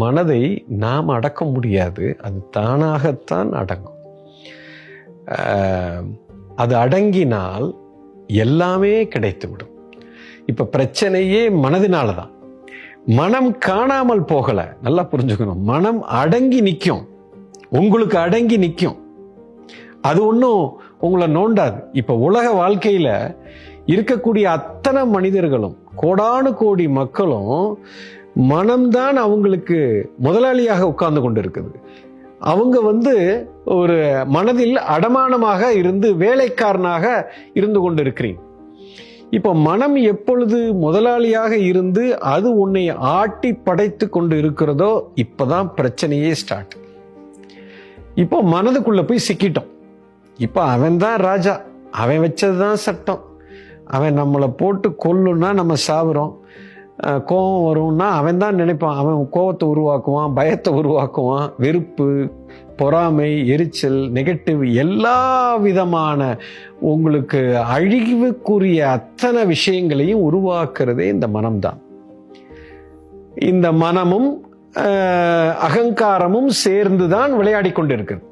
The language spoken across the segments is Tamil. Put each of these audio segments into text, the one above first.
மனதை நாம் அடக்க முடியாது, அது தானாகத்தான் அடங்கும். அது அடங்கினால் எல்லாமே கிடைத்துவிடும். இப்ப பிரச்சனையே மனதினால தான். மனம் காணாமல் போகல, நல்லா புரிஞ்சுக்கணும். மனம் அடங்கி நிற்கும், உங்களுக்கு அடங்கி நிற்கும். அது ஒன்றும் உங்களை நோண்டாது. இப்ப உலக வாழ்க்கையில இருக்கக்கூடிய அத்தனை மனிதர்களும், கோடானு கோடி மக்களும், மனம்தான் அவங்களுக்கு முதலாளியாக உட்கார்ந்து கொண்டு இருக்குது. அவங்க ஒரு மனதில் அடமானமாக இருந்து வேலைக்காரனாக இருந்து கொண்டு இருக்கிறீங்க. இப்போ மனம் எப்பொழுது முதலாளியாக இருந்து அது உன்னை ஆட்டி படைத்து கொண்டு இருக்கிறதோ இப்பதான் பிரச்சனையே ஸ்டார்ட். இப்போ மனதுக்குள்ள போய் சிக்கிட்டோம். இப்போ அவன் தான் ராஜா, அவன் வச்சதுதான் சட்டம். அவன் நம்மளை போட்டு கொல்லுன்னா நம்ம சாவுறோம். கோபம் வரும்னா அவன் தான் நினைப்பான், அவன் கோபத்தை உருவாக்குவான், பயத்தை உருவாக்குவான், வெறுப்பு, பொறாமை, எரிச்சல், நெகட்டிவ், எல்லா விதமான உங்களுக்கு அழிவுக்குரிய அத்தனை விஷயங்களையும் உருவாக்குறதே இந்த மனம்தான். இந்த மனமும் அகங்காரமும் சேர்ந்துதான் விளையாடி கொண்டு இருக்குது.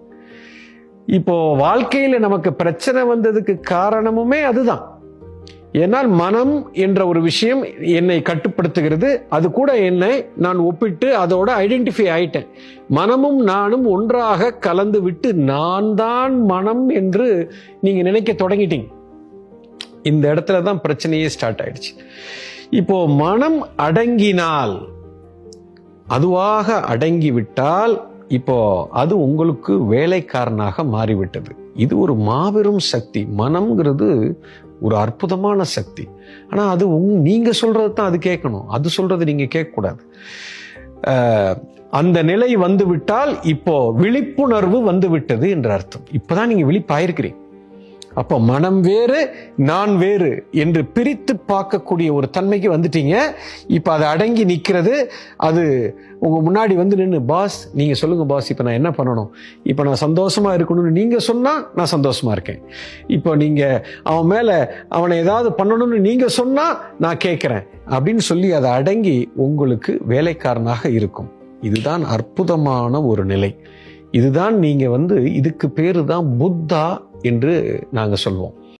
இப்போ வாழ்க்கையில நமக்கு பிரச்சனை வந்ததுக்கு காரணமுமே அதுதான். ஏனால் மனம் என்ற ஒரு விஷயம் என்னை கட்டுப்படுத்துகிறது. அது கூட என்னை நான் ஒப்பிட்டு அதோட ஐடென்டிஃபை ஆயிட்டேன். மனமும் நானும் ஒன்றாக கலந்து விட்டு நான் தான் மனம் என்று நீங்க நினைக்க தொடங்கிட்டீங்க. இந்த இடத்துல தான் பிரச்சனையே ஸ்டார்ட் ஆயிடுச்சு. இப்போ மனம் அடங்கினால், அதுவாக அடங்கி விட்டால், இப்போ அது உங்களுக்கு வேலைக்காரனாக மாறிவிட்டது. இது ஒரு மாபெரும் சக்தி. மனம்ங்கிறது ஒரு அற்புதமான சக்தி. ஆனா அது நீங்க சொல்றது தான் அது கேட்கணும், அது சொல்றது நீங்க கேட்கக்கூடாது. அந்த நிலை வந்து விட்டால் இப்போ விழிப்புணர்வு வந்து விட்டது என்ற அர்த்தம். இப்பதான் நீங்க விழிப்பாயிருக்கிறீங்க. அப்போ மனம் வேறு நான் வேறு என்று பிரித்து பார்க்கக்கூடிய ஒரு தன்மைக்கு வந்துட்டீங்க. இப்ப அது அடங்கி நிற்கிறது. அது உங்க முன்னாடி நின்று, பாஸ் நீங்க சொல்லுங்க பாஸ், இப்ப நான் என்ன பண்ணணும், இப்ப நான் சந்தோஷமா இருக்கணும்னு நீங்க சொன்னா நான் சந்தோஷமா இருக்கேன். இப்போ நீங்க அவன் மேல அவனை ஏதாவது பண்ணணும்னு நீங்க சொன்னா நான் கேட்கிறேன் அப்படின்னு சொல்லி அதை அடங்கி உங்களுக்கு வேலைக்காரனாக இருக்கும். இதுதான் அற்புதமான ஒரு நிலை. இதுதான் நீங்க இதுக்கு பேரு தான் புத்தா என்று நாங்க சொல்வோம்.